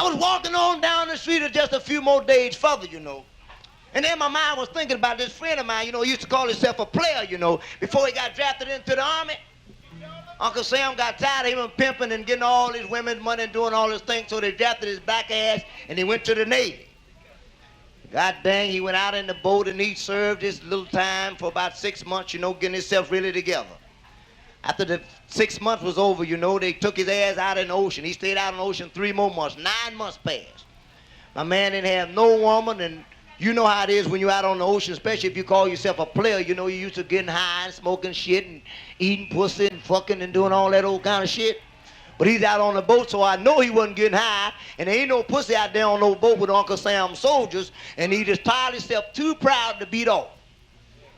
I was walking on down the street just a few more days further, you know. And then my mind was thinking about this friend of mine, you know, he used to call himself a player, you know, before he got drafted into the Army. Uncle Sam got tired of him pimping and getting all his women's money and doing all his things, so they drafted his black ass and he went to the Navy. God dang, he went out in the boat and he served his little time for about 6 months, you know, getting himself really together. After the 6 months was over, you know, they took his ass out in the ocean. He stayed out in the ocean 3 more months. 9 months passed. My man didn't have no woman, and you know how it is when you're out on the ocean, especially if you call yourself a player. You know, you used to getting high and smoking shit and eating pussy and fucking and doing all that old kind of shit. But he's out on the boat, so I know he wasn't getting high, and there ain't no pussy out there on no boat with Uncle Sam's soldiers, and he just tired himself too proud to beat off.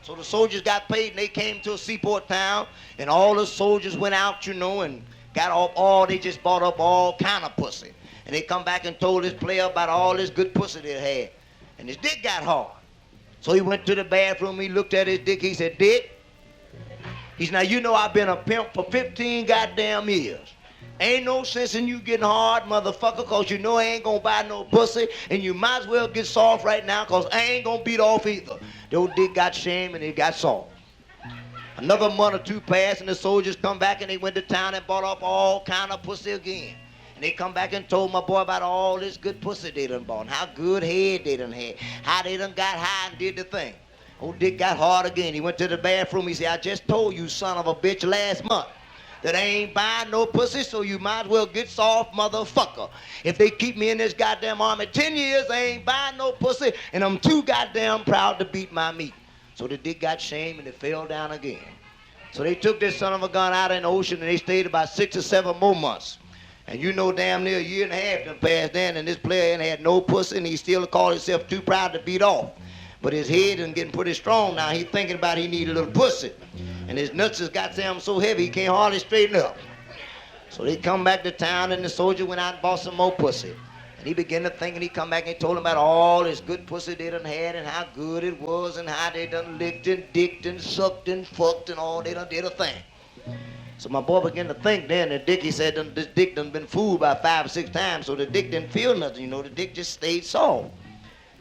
So the soldiers got paid, and they came to a seaport town, and all the soldiers went out, you know, and got off all, they just bought up all kind of pussy. And they come back and told this player about all this good pussy they had. And his dick got hard. So he went to the bathroom, he looked at his dick, he said, Dick, he said, now you know I've been a pimp for 15 goddamn years. Ain't no sense in you getting hard, motherfucker, cause you know I ain't gonna buy no pussy, and you might as well get soft right now, cause I ain't gonna beat off either. The old dick got shame and it got soft. Another month or two passed, and the soldiers come back and they went to town and bought up all kind of pussy again. And they come back and told my boy about all this good pussy they done bought, and how good head they done had, how they done got high and did the thing. Old dick got hard again. He went to the bathroom. He said, I just told you, son of a bitch, last month that I ain't buying no pussy, so you might as well get soft, motherfucker. If they keep me in this goddamn army 10 years, I ain't buying no pussy, and I'm too goddamn proud to beat my meat. So the dick got shame and it fell down again. So they took this son of a gun out in the ocean, and they stayed about 6 or 7 more months. And you know damn near a year and a half done passed then, and this player ain't had no pussy, and he still called himself too proud to beat off. But his head is getting pretty strong now. He thinking about he need a little pussy. And his nuts has got him so heavy he can't hardly straighten up. So they come back to town, and the soldier went out and bought some more pussy. And he began to think, and he come back and told him about all this good pussy they done had and how good it was and how they done licked and dicked and sucked and fucked and all they done did a thing. So my boy began to think then, and Dick, he said, this dick done been fooled about 5 or 6 times, so the dick didn't feel nothing, you know, the dick just stayed soft.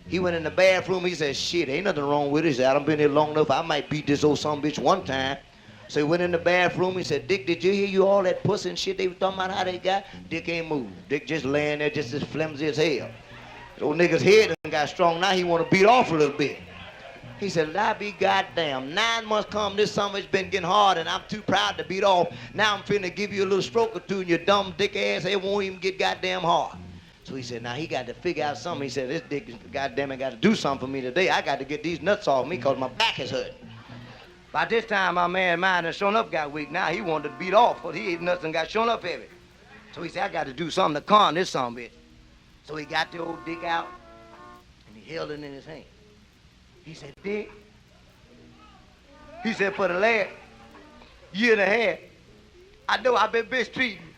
He went in the bathroom, he said, shit, ain't nothing wrong with it. He said, I done been here long enough, I might beat this old son bitch one time. So he went in the bathroom, he said, Dick, did you hear you all that pussy and shit they was talking about how they got? Dick ain't moved. Dick just laying there just as flimsy as hell. The old nigga's head done got strong, now he want to beat off a little bit. He said, I be goddamn, 9 months come, this summer's been getting hard and I'm too proud to beat off. Now I'm finna give you a little stroke or two and your dumb dick ass head won't even get goddamn hard. So he said, now he got to figure out something. He said, this dick, goddamn it, got to do something for me today. I got to get these nuts off me because my back is hurting. By this time, my man mine and shown up got weak. Now he wanted to beat off, but he ate nuts and got shown up heavy. So he said, I got to do something to calm this son bitch. So he got the old dick out and he held it in his hand. He said, Dick, he said, for the last year and a half, I know I've been mistreating you.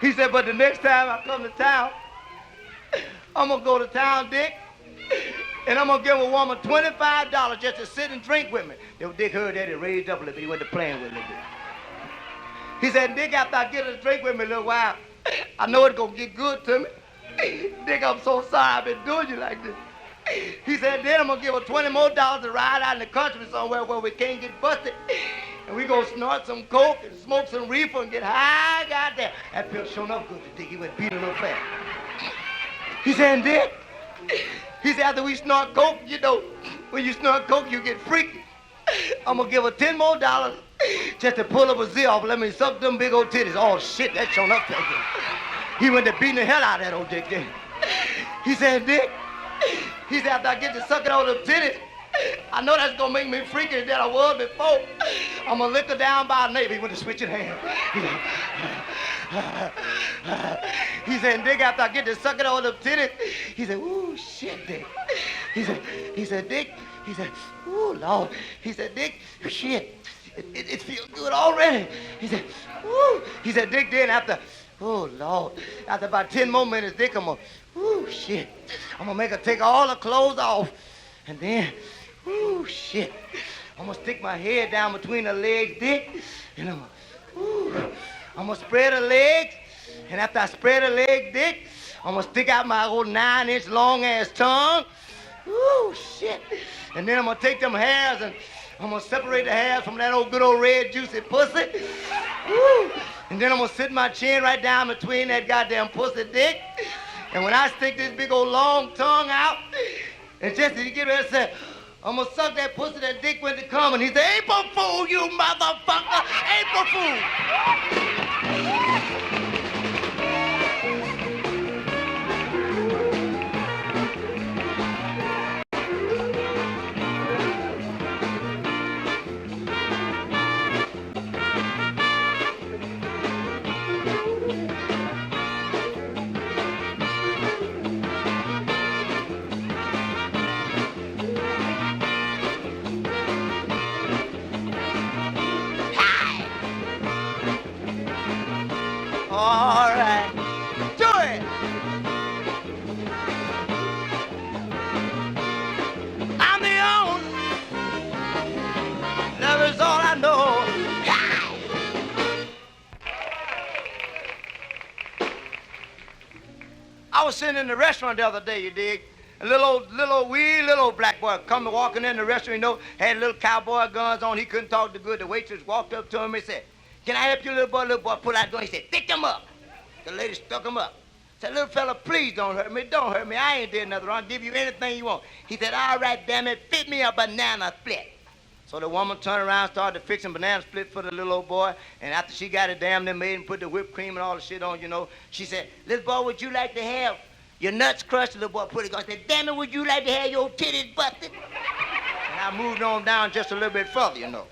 He said, but the next time I come to town, I'm going to go to town, Dick, and I'm going to give a woman $25 just to sit and drink with me. Then Dick heard that, he raised up a little bit. He went to playing with a little bit. He said, Dick, after I get her to drink with me a little while, I know it's going to get good to me. Dick, I'm so sorry I've been doing you like this. He said, then I'm going to give her $20 more to ride out in the country somewhere where we can't get busted. And we going to snort some coke and smoke some reefer and get high, goddamn. That pill showing up good to Dick. He went beating her fast. He said, Dick, he said, after we snort coke, you know, when you snort coke, you get freaky. I'm going to give her $10 more just to pull up a zip off. Let me suck them big old titties. Oh, shit, that's showing up that good. He went to beating the hell out of that old Dick then. He said, Dick, he said, after I get to sucking all them titties, I know that's going to make me freakier than I was before. I'm going to lick her down by a neighbor. He went to switch his hand. He said, Dick, after I get to sucking all them titties, he said, ooh, shit, Dick. He said, Dick, he said, ooh, Lord. He said, Dick, shit, it feels good already. He said, ooh. He said, Dick, then after, oh, Lord, after about 10 more minutes, Dick, I'm going to, ooh, shit. I'm going to make her take all her clothes off. And then, ooh, shit. I'm going to stick my head down between her legs, Dick. And I'm going to spread her legs. And after I spread a leg dick, I'm gonna stick out my old 9-inch long ass tongue. Ooh, shit. And then I'm gonna take them hairs and I'm gonna separate the hairs from that old good old red juicy pussy. Ooh. And then I'm gonna sit my chin right down between that goddamn pussy dick. And when I stick this big old long tongue out, and just as you get ready to say, I'm gonna suck that pussy, that dick went to come, and he said, April Fool, you motherfucker, April Fool. All right, do it. I'm the only, love is all I know. I was sitting in the restaurant the other day, you dig? A little old black boy come walking in the restaurant, you know, had little cowboy guns on. He couldn't talk too good. The waitress walked up to him and said, can I help you, little boy? Little boy pulled out the gun. He said, pick him up. The lady stuck him up. Said, little fella, please don't hurt me. Don't hurt me. I ain't did nothing wrong. I'll give you anything you want. He said, all right, damn it, fit me a banana split. So the woman turned around, started fixing banana split for the little old boy. And after she got it damn near made and put the whipped cream and all the shit on, you know, she said, little boy, would you like to have your nuts crushed? The little boy put it on. I said, damn it, would you like to have your titties busted? And I moved on down just a little bit further, you know.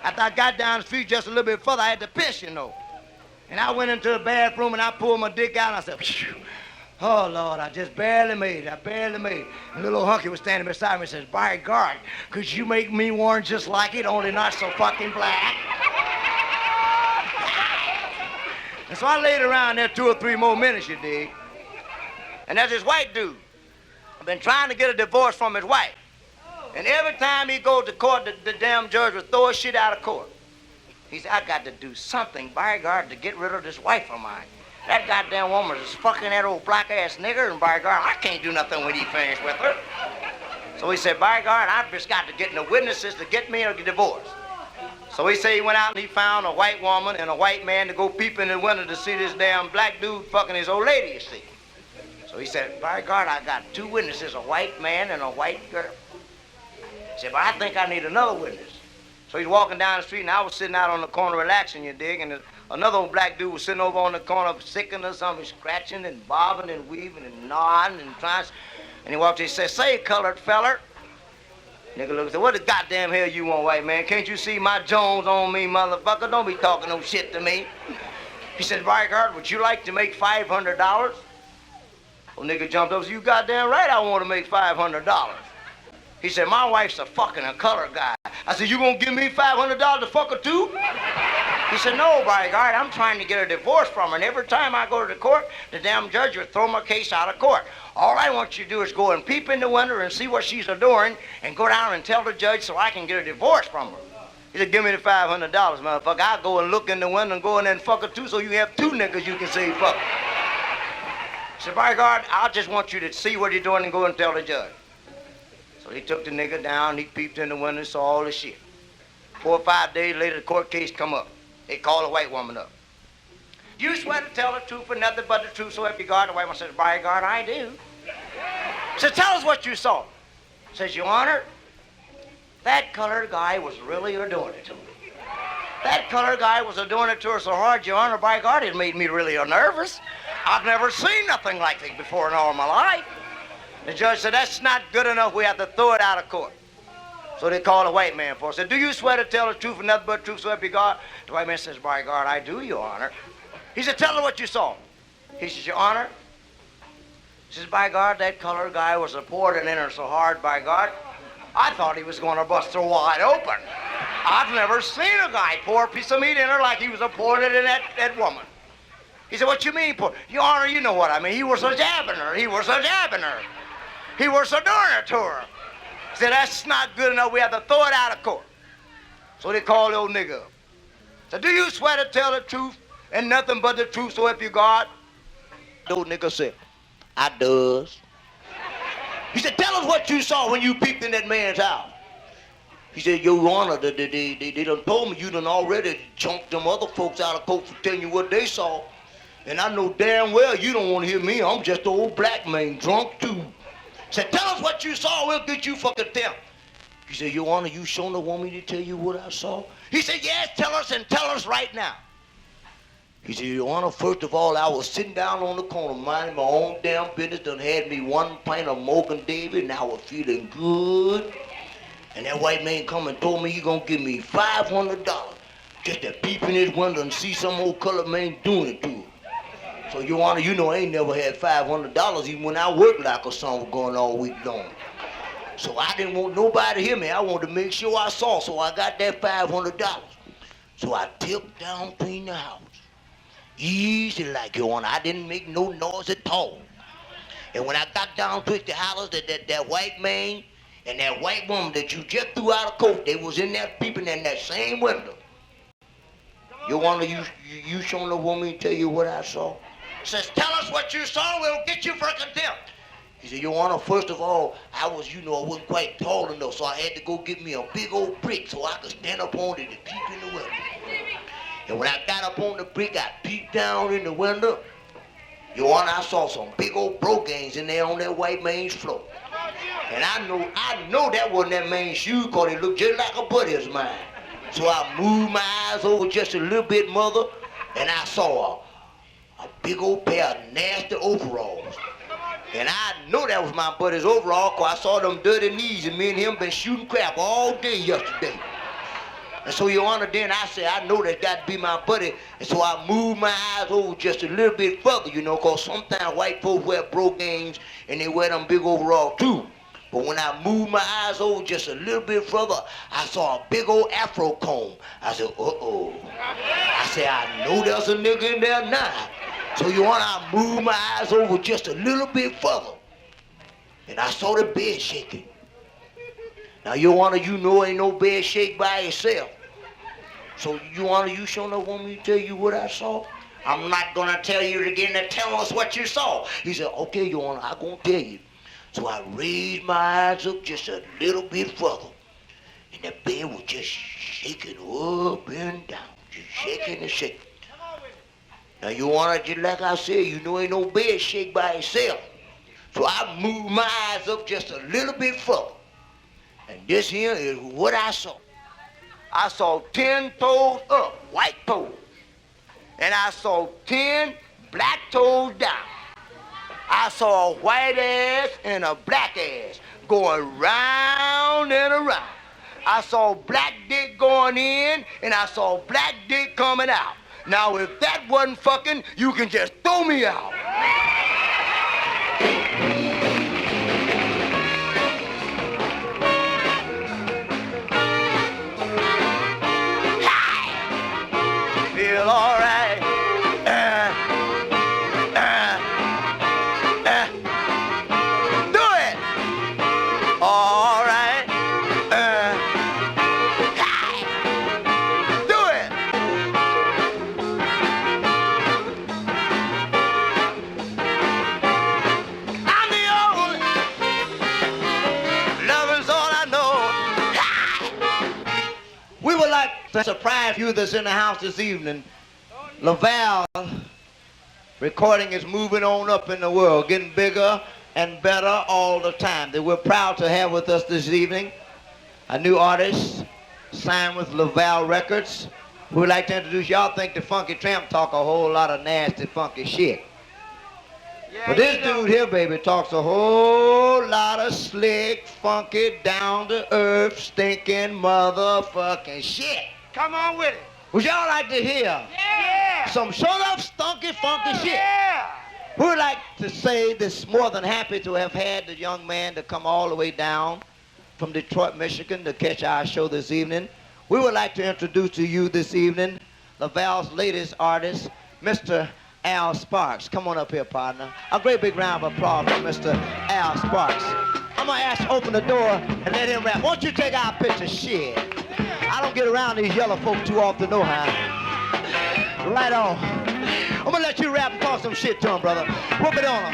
After I got down the street just a little bit further, I had to piss, you know. And I went into the bathroom and I pulled my dick out and I said, phew. Oh, Lord, I just barely made it. I barely made it. And little hunky was standing beside me and says, by God, could you make me one just like it, only not so fucking black? And so I laid around there 2 or 3 more minutes, you dig. And there's this white dude. I've been trying to get a divorce from his wife. And every time he goes to court, the damn judge will throw his shit out of court. He said, I got to do something, by God, to get rid of this wife of mine. That goddamn woman is fucking that old black-ass nigger, and by God, I can't do nothing when he finished with her. So he said, by God, I've just got to get the witnesses to get me a divorce. So he said he went out and he found a white woman and a white man to go peep in the window to see this damn black dude fucking his old lady, you see. So he said, by God, I got 2 witnesses, a white man and a white girl. He said, but I think I need another witness. So he's walking down the street, and I was sitting out on the corner relaxing, you dig, and another old black dude was sitting over on the corner sicking or something, scratching and bobbing and weaving and nodding and trying. And he walked in and said, say, colored feller. Nigga looked and said, what the goddamn hell you want, white man? Can't you see my Jones on me, motherfucker? Don't be talking no shit to me. He said, Reinhardt, would you like to make $500? Well, nigga jumped up and said, you goddamn right I want to make $500. He said, my wife's a fucking a color guy. I said, you gonna give me $500 to fuck her too? He said, no, by God, I'm trying to get a divorce from her, and every time I go to the court, the damn judge will throw my case out of court. All I want you to do is go and peep in the window and see what she's doing, and go down and tell the judge so I can get a divorce from her. He said, give me the $500, motherfucker. I'll go and look in the window and go in there and fuck her too, so you have 2 niggas you can say fuck. He said, by God, I just want you to see what you're doing and go and tell the judge. So he took the nigga down, he peeped in the window and saw all the shit. 4 or 5 days later, the court case come up. They call the white woman up. Do you swear to tell the truth and nothing but the truth, so help you God? The white woman says, by God, I do. He says, tell us what you saw. Says, Your Honor, that colored guy was really doing it to me. That colored guy was doing it to her so hard, Your Honor, by God, it made me really nervous. I've never seen nothing like this before in all my life. The judge said, that's not good enough. We have to throw it out of court. So they called the white man for it. Said, do you swear to tell the truth and nothing but the truth, so help you God? The white man says, by God, I do, Your Honor. He said, tell her what you saw. He says, Your Honor. He says, by God, that colored guy was pouring in her so hard, by God, I thought he was going to bust her wide open. I've never seen a guy pour a piece of meat in her like he was pouring it in that woman. He said, what you mean, pour? Your Honor, you know what I mean. He was a jabbing her. He was a jabbing her. He was doing it to her. He said, that's not good enough. We have to throw it out of court. So they called the old nigga up. Said, do you swear to tell the truth And nothing but the truth, so help you God. Those niggas said, I does. He said, tell us what you saw when you peeped in that man's house. He said, Your Honor, they done told me you done already chunked them other folks out of court for telling you what they saw. And I know damn well you don't want to hear me. I'm just an old black man, drunk too. Said, tell us what you saw, we'll get you for contempt. He said, Your Honor, you sure don't want me to tell you what I saw? He said, yes, tell us and tell us right now. He said, Your Honor, first of all, I was sitting down on the corner minding my own damn business, done had me one pint of Morgan David, and I was feeling good. And that white man come and told me he gonna give me $500 just to peep in his window and see some old colored man doing it to him. So, Your Honor, you know I ain't never had $500 even when I worked like a son was going all week long. So I didn't want nobody to hear me. I wanted to make sure I saw, so I got that $500. So I tipped down between the house. Easy like, Your Honor. I didn't make no noise at all. And when I got down to it, the house, that white man and that white woman that you just threw out of court, they was in there peeping in that same window. Your Honor, you sure don't want me to tell you what I saw? Says, tell us what you saw, we'll get you for contempt. He said, Your Honor, first of all, I wasn't quite tall enough, so I had to go get me a big old brick so I could stand up on it and peep in the window. And when I got up on the brick, I peeped down in the window. Your Honor, I saw some big old brogans in there on that white man's floor. And I know that wasn't that man's shoe, because it looked just like a buddy of mine. So I moved my eyes over just a little bit, mother, and I saw a big old pair of nasty overalls. And I know that was my buddy's overall, because I saw them dirty knees, and me and him been shooting crap all day yesterday. And so, Your Honor, then I said, I know that got to be my buddy. And so I moved my eyes over just a little bit further, because sometimes white folks wear brogans and they wear them big overalls too. But when I moved my eyes over just a little bit further, I saw a big old afro comb. I said, uh-oh. I said, I know there's a nigga in there now. So, Your Honor, I moved my eyes over just a little bit further. And I saw the bed shaking. Now, Your Honor, you know ain't no bed shake by itself. So, Your Honor, you sure don't want me to tell you what I saw? I'm not going to tell you again to tell us what you saw. He said, okay, Your Honor, I'm going to tell you. So I raised my eyes up just a little bit further. And the bed was just shaking up and down. Just shaking and shaking. Now, Your Honor, just like I said, you know ain't no bed shake by itself. So I moved my eyes up just a little bit further. And this here is what I saw. I saw 10 toes up, white toes. And I saw 10 black toes down. I saw a white ass and a black ass going round and around. I saw black dick going in and I saw black dick coming out. Now, if that wasn't fucking, you can just throw me out. Feel all right. Do it. All right. Do it. I'm the only. Loving's all I know. We would like to surprise you that's in the house this evening. Laval recording is moving on up in the world, getting bigger and better all the time. That we're proud to have with us this evening a new artist signed with Laval Records. We'd like to introduce y'all. Think the Funky Tramp talk a whole lot of nasty, funky shit. Yeah, but this dude here, baby, talks a whole lot of slick, funky, down-to-earth, stinking motherfucking shit. Come on with it. Would y'all like to hear some sort of stunky, funky shit? Yeah. We would like to say this more than happy to have had the young man to come all the way down from Detroit, Michigan to catch our show this evening. We would like to introduce to you this evening Laval's latest artist, Mr. Al Sparks. Come on up here, partner. A great big round of applause for Mr. Al Sparks. I'm going to ask you to open the door and let him rap. Won't you take our picture? Shit. I don't get around these yellow folk too often, no how. Right on. I'm gonna let you rap and talk some shit to him, brother. Whoop it on him.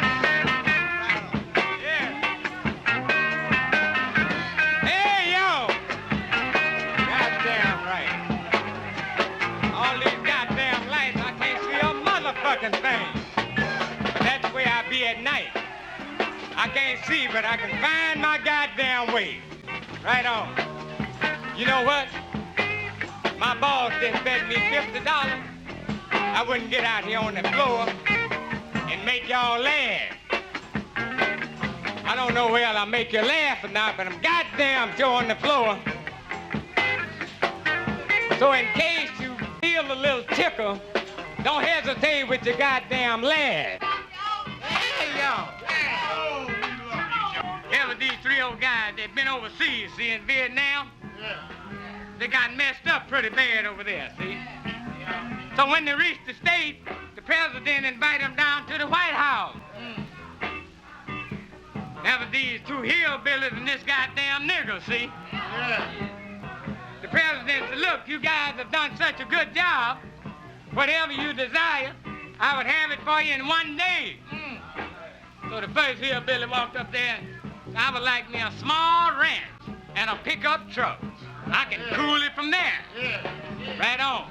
Yeah. Hey, yo. Goddamn right. All these goddamn lights, I can't see a motherfucking thing. But that's the way I be at night. I can't see, but I can find my goddamn way. Right on. You know what? My boss just bet me $50. I wouldn't get out here on the floor and make y'all laugh. I don't know whether I'll make you laugh or not, but I'm goddamn sure on the floor. So in case you feel a little tickle, don't hesitate with your goddamn laugh. Hey, y'all. Ever these three old guys that been overseas, see, in Vietnam? Yeah. They got messed up pretty bad over there, see? Yeah. So when they reached the States, the president invited them down to the White House. Ever these two hillbillies and this goddamn nigger, see? Yeah. The president said, look, you guys have done such a good job. Whatever you desire, I would have it for you in one day. So the first hillbilly walked up there. I would like me a small ranch and a pickup truck. I can cool it from there. Right on.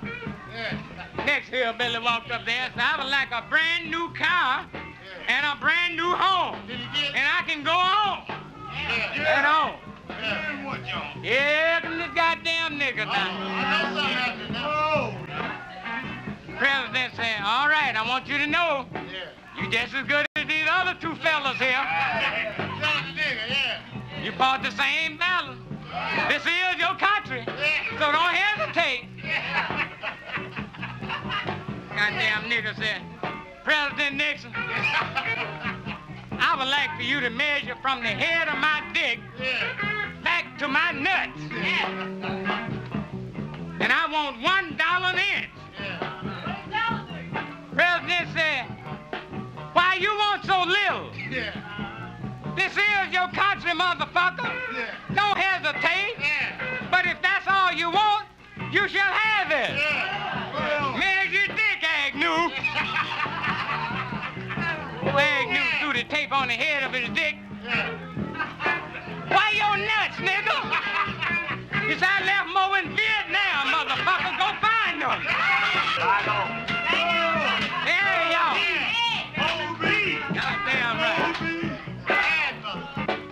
Next hillbilly walked up there and said, I would like a brand new car and a brand new home. And I can go on. Right on. Yeah, come this goddamn nigga now. The president said, all right, I want you to know you just as good as these other two fellas here. You bought the same ballot. This is your country, so don't hesitate. Goddamn nigga said, President Nixon, I would like for you to measure from the head of my dick back to my nuts. And I want $1 an inch. President said, why you want so little? This is your country, motherfucker. Don't hesitate. But if that's all you want, you shall have it. Measure your dick, Agnew. Agnew threw the tape on the head of his dick. Why your nuts, nigga? He said, I left them over in Vietnam, motherfucker. Go find them. Hey, y'all. Goddamn right.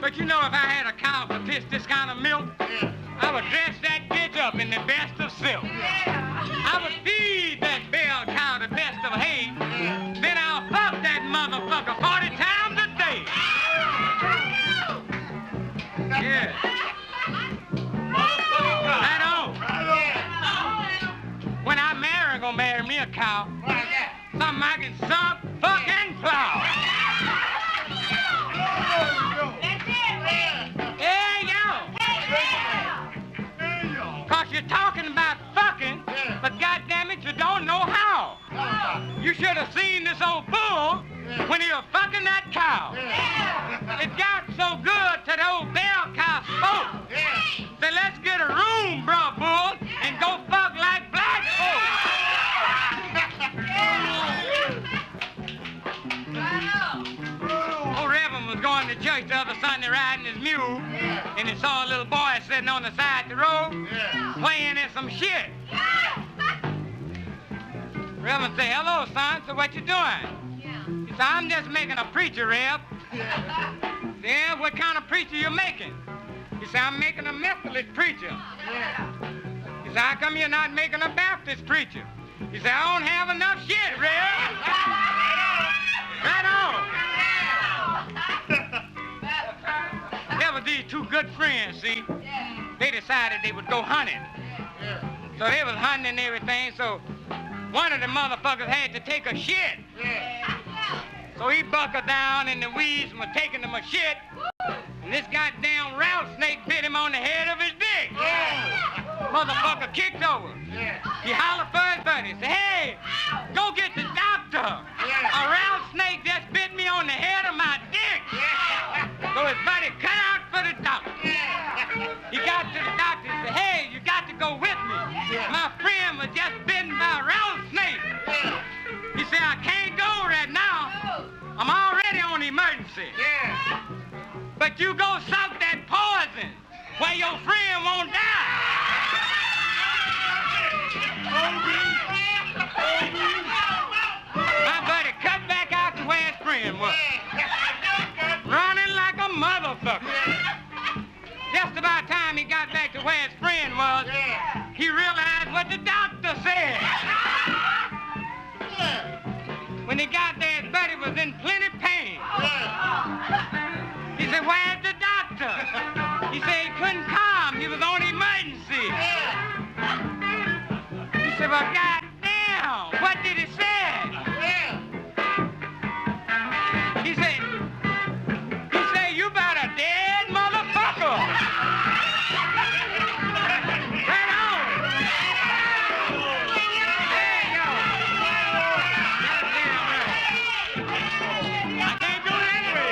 But you know, if I had a cow for this kind of milk, I would dress that bitch up in the best of silk. I would feed that bell cow the best of hay. Then I'll fuck that motherfucker 40 times a day. Yeah. Right on. When I marry, I'm gonna marry me a cow. Something I can suck, fuck, and plow. Cause you're talking about fucking, but goddammit, you don't know how. You should have seen this old bull when he was fucking that cow. It got so good to the old bell cow spoke. Said, let's get a room, bruh, bull, and go fuck like black folks. Old Reverend was going to church the other Sunday riding his mule, and he saw a little boy sitting on the side of the road playing in some shit. Reverend said, hello, son. So what you doing? He said, I'm just making a preacher, Rev. Yeah, what kind of preacher you making? He said, I'm making a Methodist preacher. He said, how come you're not making a Baptist preacher? He said, I don't have enough shit, Rev. Right on. There were these two good friends, see? They decided they would go hunting. So they was hunting and everything, so one of the motherfuckers had to take a shit. So he buckled down in the weeds and was taking him a shit, and this goddamn rattlesnake bit him on the head of his dick. Motherfucker kicked over. He hollered for his buddy. Said, hey, go get the doctor. A rattlesnake just bit me on the head of my dick. So his buddy cut out for the doctor. He got to the doctor and said, hey, you got to go with me. My friend was just bitten by a rattlesnake. emergency. Yeah. But you go suck that poison where your friend won't die. My buddy cut back out to where his friend was. Running like a motherfucker. Just about time he got back to where his friend was, he realized what the doctor said. When he got there, his buddy was in plenty pain. He said, where's the doctor? He said he couldn't come. He was on emergency. He said, well, goddamn, what did he say? He said, you about a dead motherfucker. Right on. There you go. Goddamn right. I can't do it anyway.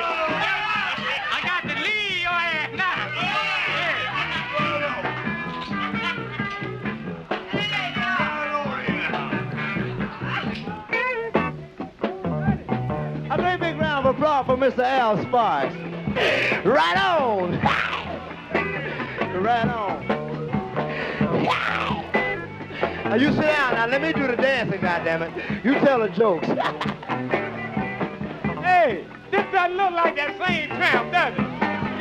I got to leave your ass now. A great big round of applause for Mr. Al Sparks. Right on. Right on. Now you sit down. Now let me do the dancing, goddammit. You tell the jokes. Hey, this doesn't look like that same tramp, does it?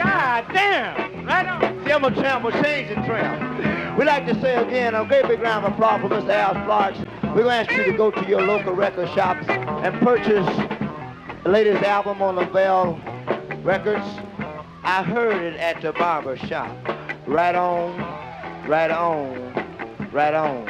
God damn. Right on. See, I'm a tramp, we're changing tramp. We like to say again, a great big round of applause for Mr. Al Sparks. We're going to ask you to go to your local record shops and purchase the latest album on Lavelle Records. I heard it at the barber shop. Right on, right on, right on.